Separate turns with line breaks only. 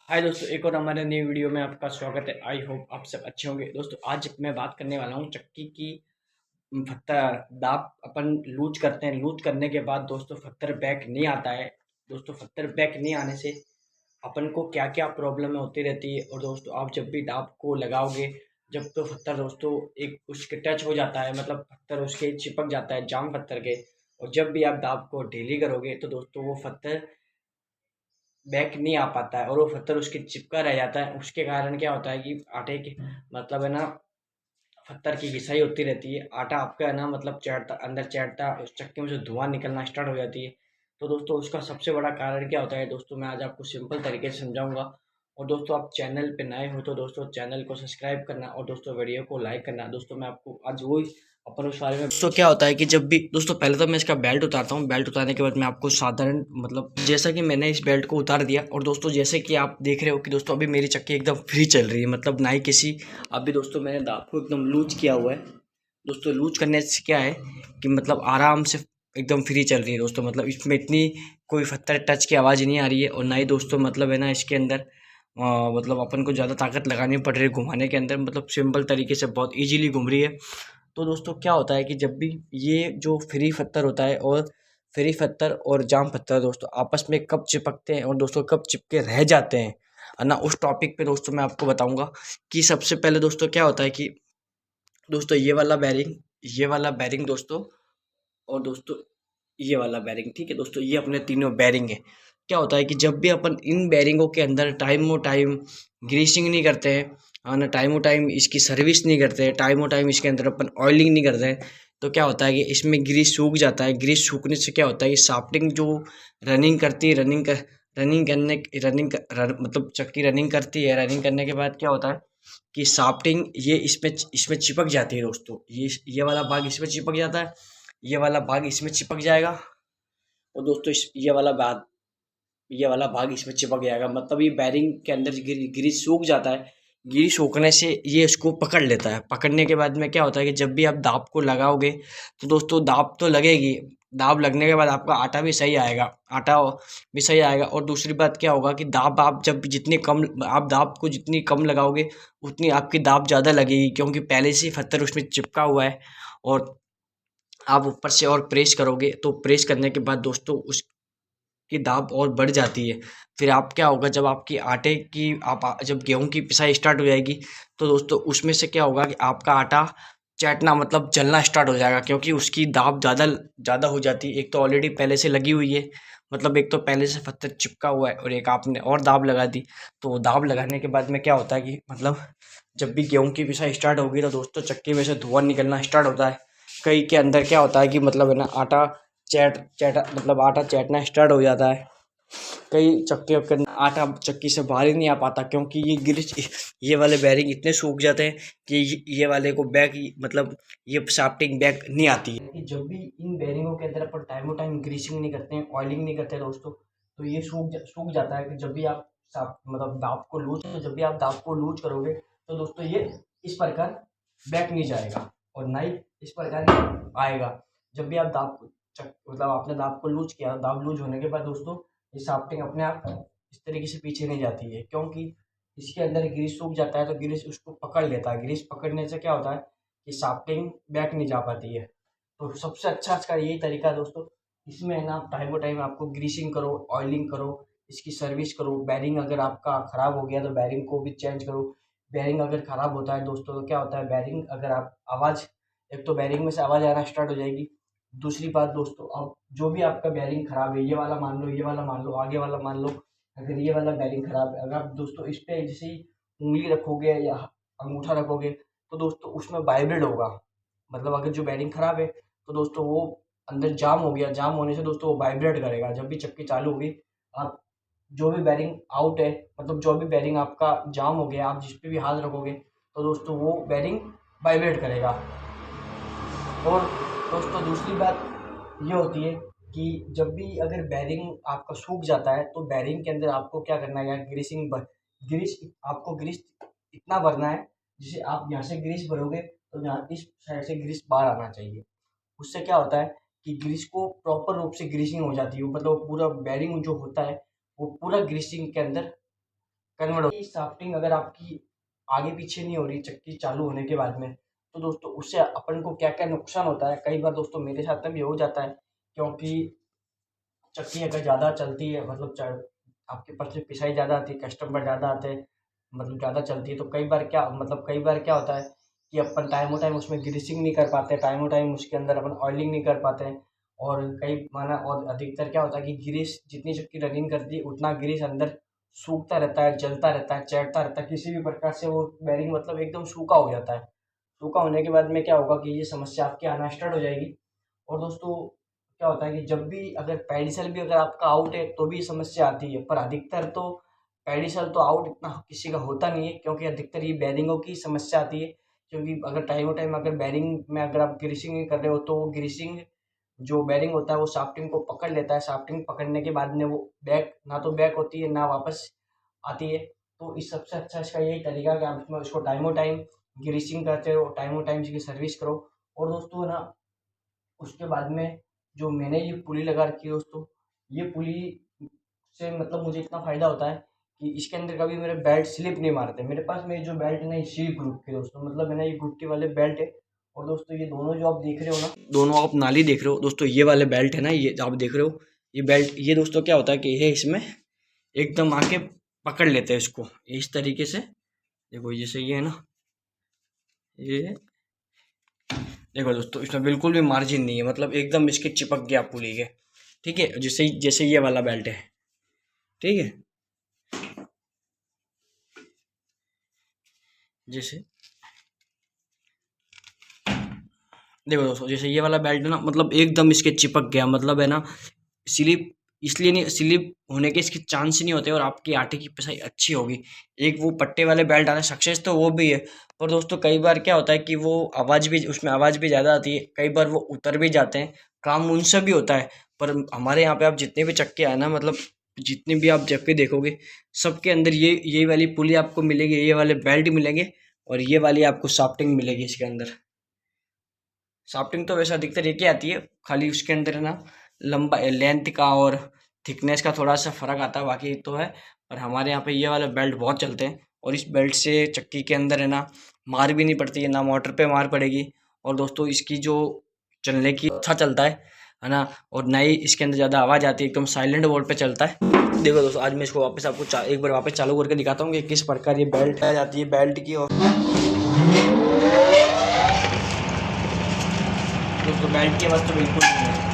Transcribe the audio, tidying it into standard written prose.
हाय दोस्तों, एक और हमारे नई वीडियो में आपका स्वागत है। आई होप आप सब अच्छे होंगे। दोस्तों आज मैं बात करने वाला हूँ चक्की की। फत्तर दाब अपन लूज करते हैं। लूज करने के बाद दोस्तों फत्तर बैक नहीं आता है। दोस्तों फत्तर बैक नहीं आने से अपन को क्या क्या प्रॉब्लम होती रहती है। और दोस्तों आप जब भी दाब को लगाओगे, जब तो फत्तर दोस्तों एक उसके टच हो जाता है, मतलब पत्थर उसके चिपक जाता है जाम पत्थर के। और जब भी आप दाब को ढीली करोगे तो दोस्तों वो पत्थर बैक नहीं आ पाता है और वो पत्थर उसके चिपका रह जाता है। उसके कारण क्या होता है कि आटे के मतलब है ना, पत्थर की घिसाई होती रहती है। आटा आपका है ना, मतलब चैटता अंदर चैटता, उस चक्की में से धुआं निकलना स्टार्ट हो जाती है। तो दोस्तों उसका सबसे बड़ा कारण क्या होता है, दोस्तों मैं आज आपको सिंपल तरीके से समझाऊंगा। और दोस्तों आप चैनल पे नए हो तो दोस्तों चैनल को सब्सक्राइब करना और दोस्तों वीडियो को लाइक करना। दोस्तों मैं आपको आज वो अपन उस बारे में। दोस्तों क्या होता है कि जब भी दोस्तों पहले तो मैं इसका बेल्ट उतारता हूँ। बेल्ट उतारने के बाद मैं आपको साधारण मतलब जैसा कि मैंने इस बेल्ट को उतार दिया। और दोस्तों जैसे कि आप देख रहे हो कि दोस्तों अभी मेरी चक्की एकदम फ्री चल रही है, मतलब ना ही किसी। अभी दोस्तों मैंने दाब को एकदम लूज किया हुआ है। दोस्तों लूज करने से क्या है कि मतलब आराम से एकदम फ्री चल रही है दोस्तों। मतलब इसमें इतनी कोई पत्थर टच की आवाज़ नहीं आ रही है। और ना ही दोस्तों मतलब है ना इसके अंदर मतलब अपन को ज़्यादा ताकत लगानी पड़ रही है घुमाने के अंदर। मतलब सिंपल तरीके से बहुत इजीली घूम रही है। तो दोस्तों क्या होता है कि जब भी ये जो फ्री पत्थर होता है और फ्री पत्थर और जाम पत्थर दोस्तों आपस में कब चिपकते हैं और दोस्तों कब चिपके रह जाते हैं, है ना, उस टॉपिक पे दोस्तों मैं आपको बताऊंगा। कि सबसे पहले दोस्तों क्या होता है कि दोस्तों ये वाला बैरिंग दोस्तों, और दोस्तों ये वाला बैरिंग, ठीक है दोस्तों, ये अपने तीनों बैरिंग है। क्या होता है कि जब भी अपन इन बैरिंगों के अंदर टाइम टाइम ग्रीसिंग नहीं करते हैं, और ना टाइम टाइम इसकी सर्विस नहीं करते हैं, टाइम टाइम इसके अंदर अपन ऑयलिंग नहीं करते हैं, तो क्या होता है कि इसमें ग्रीस सूख जाता है। ग्रीस सूखने से क्या होता है कि शाफ्टिंग जो रनिंग करती है, रनिंग करने मतलब चक्की रनिंग करती है। रनिंग करने के बाद क्या होता है कि शाफ्टिंग ये इसमें चिपक जाती है दोस्तों। ये वाला भाग इसमें चिपक जाता है, ये वाला भाग इसमें चिपक जाएगा। और दोस्तों ये वाला भाग इसमें चिपक जाएगा। मतलब ये बैरिंग के अंदर ग्रीस सूख जाता है। ग्रीस सूखने से ये इसको पकड़ लेता है। पकड़ने के बाद में क्या होता है कि जब भी आप दाब को लगाओगे तो दोस्तों दाब तो लगेगी। दाब लगने के बाद आपका आटा भी सही आएगा। आटा भी सही आएगा। और दूसरी बात क्या होगा कि दाब आप जब जितनी कम आप दाब को जितनी कम लगाओगे उतनी आपकी दाब ज़्यादा लगेगी, क्योंकि पहले से ही पत्थर उसमें चिपका हुआ है। और आप ऊपर से और प्रेस करोगे तो प्रेस करने के बाद दोस्तों उसकी दाब और बढ़ जाती है। फिर आप क्या होगा, जब आपकी आटे की जब गेहूं की पिसाई स्टार्ट हो जाएगी तो दोस्तों उसमें से क्या होगा कि आपका आटा चैटना मतलब जलना स्टार्ट हो जाएगा, क्योंकि उसकी दाब ज़्यादा ज़्यादा हो जाती है। एक तो ऑलरेडी पहले से लगी हुई है, मतलब एक तो पहले से पत्थर चिपका हुआ है और एक आपने और दाब लगा दी। तो दाब लगाने के बाद में क्या होता है कि मतलब जब भी गेहूं की पिसाई स्टार्ट होगी तो दोस्तों चक्की में से धुआं निकलना स्टार्ट होता है। कई के अंदर क्या होता है कि मतलब है ना आटा आटा चैटना स्टार्ट हो जाता है। कई चक्कियों के अंदर आटा चक्की से बाहर ही नहीं आ पाता, क्योंकि ये वाले बैरिंग इतने सूख जाते हैं कि ये वाले को बैक मतलब ये शाफ्टिंग बैक नहीं आती है। कि जब भी इन बैरिंगों के अंदर अपन टाइम ग्रीसिंग नहीं करते हैं, ऑयलिंग नहीं करते दोस्तों, तो ये सूख जाता है। कि जब भी आप मतलब दाब को लूज करोगे तो दोस्तों ये इस प्रकार बैक नहीं जाएगा और ना ही इस प्रकार आएगा। जब भी आप मतलब आपने दाब को लूज किया, दाब लूज होने के बाद दोस्तों ये शाफ्टिंग अपने आप इस तरीके से पीछे नहीं जाती है, क्योंकि इसके अंदर ग्रीस सूख जाता है तो ग्रीस उसको पकड़ लेता है। ग्रीस पकड़ने से क्या होता है कि शाफ्टिंग बैक नहीं जा पाती है। तो सबसे अच्छा इसका यही तरीका है दोस्तों। इसमें है ना टाइम टाइम आपको ग्रीसिंग करो, ऑयलिंग करो, इसकी सर्विस करो। बैरिंग अगर आपका खराब हो गया तो बैरिंग को भी चेंज करो। बैरिंग अगर खराब होता है दोस्तों तो क्या होता है, बैरिंग अगर आप आवाज़, एक तो बैरिंग में से आवाज़ आना स्टार्ट हो जाएगी। दूसरी बात दोस्तों, अब जो भी आपका बैरिंग खराब है, ये वाला मान लो, ये वाला मान लो, आगे वाला मान लो, अगर ये वाला बैरिंग खराब है, अगर आप दोस्तों इस पे जैसे ही उंगली रखोगे या अंगूठा रखोगे तो दोस्तों उसमें वाइब्रेट होगा। मतलब अगर जो बैरिंग खराब है तो दोस्तों वो अंदर जाम हो गया, जाम होने से दोस्तों वो वाइब्रेट करेगा। जब भी चक्की चालू होगी, आप जो भी बैरिंग आउट है, मतलब जो भी बैरिंग आपका जाम हो गया, आप जिस पे भी हाथ रखोगे तो दोस्तों वो बैरिंग वाइब्रेट करेगा। और दोस्तों दूसरी बात ये होती है कि जब भी अगर बैरिंग आपका सूख जाता है तो बैरिंग के अंदर आपको क्या करना है, यार ग्रीस आपको ग्रीस इतना भरना है जिसे आप यहाँ से ग्रीस भरोगे तो यहाँ इस साइड से ग्रीस बाहर आना चाहिए। उससे क्या होता है कि ग्रीस को प्रॉपर रूप से ग्रीसिंग हो जाती है, मतलब पूरा बैरिंग जो होता है वो पूरा ग्रीसिंग के अंदर कन्वर्ट हो। शाफ्टिंग अगर आपकी आगे पीछे नहीं हो रही चक्की चालू होने के बाद में, तो दोस्तों उससे अपन को क्या क्या नुकसान होता है। कई बार दोस्तों मेरे साथ में भी हो जाता है, क्योंकि चक्की अगर ज़्यादा चलती है, मतलब आपके पास से पिसाई ज़्यादा आती है, कस्टमर ज़्यादा आते हैं, मतलब ज़्यादा चलती है, तो कई बार क्या होता है कि अपन टाइम टाइम उसमें ग्रीसिंग नहीं कर पाते, टाइम टाइम उसके अंदर अपन ऑयलिंग नहीं कर पाते हैं। और कई माना और अधिकतर क्या होता है कि ग्रीस जितनी चक्की रनिंग करती है उतना ग्रीस अंदर सूखता रहता है, जलता रहता है, चढ़ता रहता है, किसी भी प्रकार से वो बैरिंग मतलब एकदम सूखा हो जाता है। सूखा होने के बाद में क्या होगा कि ये समस्या आपकी आना स्टार्ट हो जाएगी। और दोस्तों क्या होता है कि जब भी अगर पेडिसल भी अगर आपका आउट है तो भी समस्या आती है, पर अधिकतर तो पेडिसल तो आउट इतना किसी का होता नहीं है, क्योंकि अधिकतर ये बैरिंगों की समस्या आती है। क्योंकि अगर टाइम टाइम अगर बैरिंग में अगर आप ग्रीसिंग नहीं कर रहे हो, तो वो ग्रीसिंग जो बैरिंग होता है वो शाफ्टिंग को पकड़ लेता है। शाफ्टिंग पकड़ने के बाद में वो बैक ना तो बैक होती है ना वापस आती है। तो इस सबसे अच्छा इसका यही तरीका है कि आप इसमें उसको टाइमो टाइम ग्रीसिंग करते रहो, टाइमो टाइम इसकी सर्विस करो। और दोस्तों ना उसके बाद में जो मैंने ये पुली लगा रखी है दोस्तों, ये पुली से मतलब मुझे इतना फ़ायदा होता है कि इसके अंदर कभी मेरे बेल्ट स्लिप नहीं मारते। मेरे पास में जो बेल्ट है ना, ये सी ग्रुप के दोस्तों, मतलब है ना ये गुट्टी वाले बेल्ट है। और दोस्तों ये दोनों जो आप देख रहे हो ना, दोनों आप नाली देख रहे हो दोस्तों, ये वाले बेल्ट है ना, ये आप देख रहे हो, ये बेल्ट, ये दोस्तों क्या होता है कि ये इसमें एकदम आके पकड़ लेते हैं इसको इस तरीके से। देखो जैसे ये है ना, ये देखो दोस्तों, इसमें बिल्कुल भी मार्जिन नहीं है, मतलब एकदम इसके चिपक गया पुली के। ठीक है, जैसे जैसे ये वाला बेल्ट है। ठीक है, जैसे देखो दोस्तों, जैसे ये वाला बेल्ट है ना, मतलब एकदम इसके चिपक गया, मतलब है ना स्लिप, इसलिए नहीं, स्लिप होने के इसके चांस ही नहीं होते और आपकी आटे की पिसाई अच्छी होगी। एक वो पट्टे वाले बेल्ट आते हैं, सक्सेस तो वो भी है, पर दोस्तों कई बार क्या होता है कि वो आवाज़ भी, उसमें आवाज़ भी ज़्यादा आती है, कई बार वो उतर भी जाते हैं, काम उनसे भी होता है। पर हमारे यहाँ पे आप जितने भी चक्के आए ना, मतलब जितने भी आप चक्के देखोगे, सबके अंदर ये वाली पुली आपको मिलेगी, ये वाले बेल्ट मिलेंगे, और ये वाली आपको शाफ्टिंग मिलेगी इसके अंदर। शाफ्टिंग तो वैसे अधिकतर एक ही आती है, खाली उसके अंदर है ना लंबा लेंथ का और थिकनेस का थोड़ा सा फर्क आता है, बाकी तो है। और हमारे यहाँ पे ये वाले बेल्ट बहुत चलते हैं, और इस बेल्ट से चक्की के अंदर है ना मार भी नहीं पड़ती है, ना मोटर पे मार पड़ेगी। और दोस्तों इसकी जो चलने की अच्छा चलता है ना, और ना ही इसके अंदर ज़्यादा आवाज़ आती है, एकदम साइलेंट मोड पे चलता है। देखो दोस्तों, आज मैं इसको वापस आपको एक बार वापस चालू करके दिखाता हूँ कि किस प्रकार ये बेल्ट आ जाती है बेल्ट की। और दोस्तों बेल्ट की आवाज़ तो बिल्कुल नहीं है।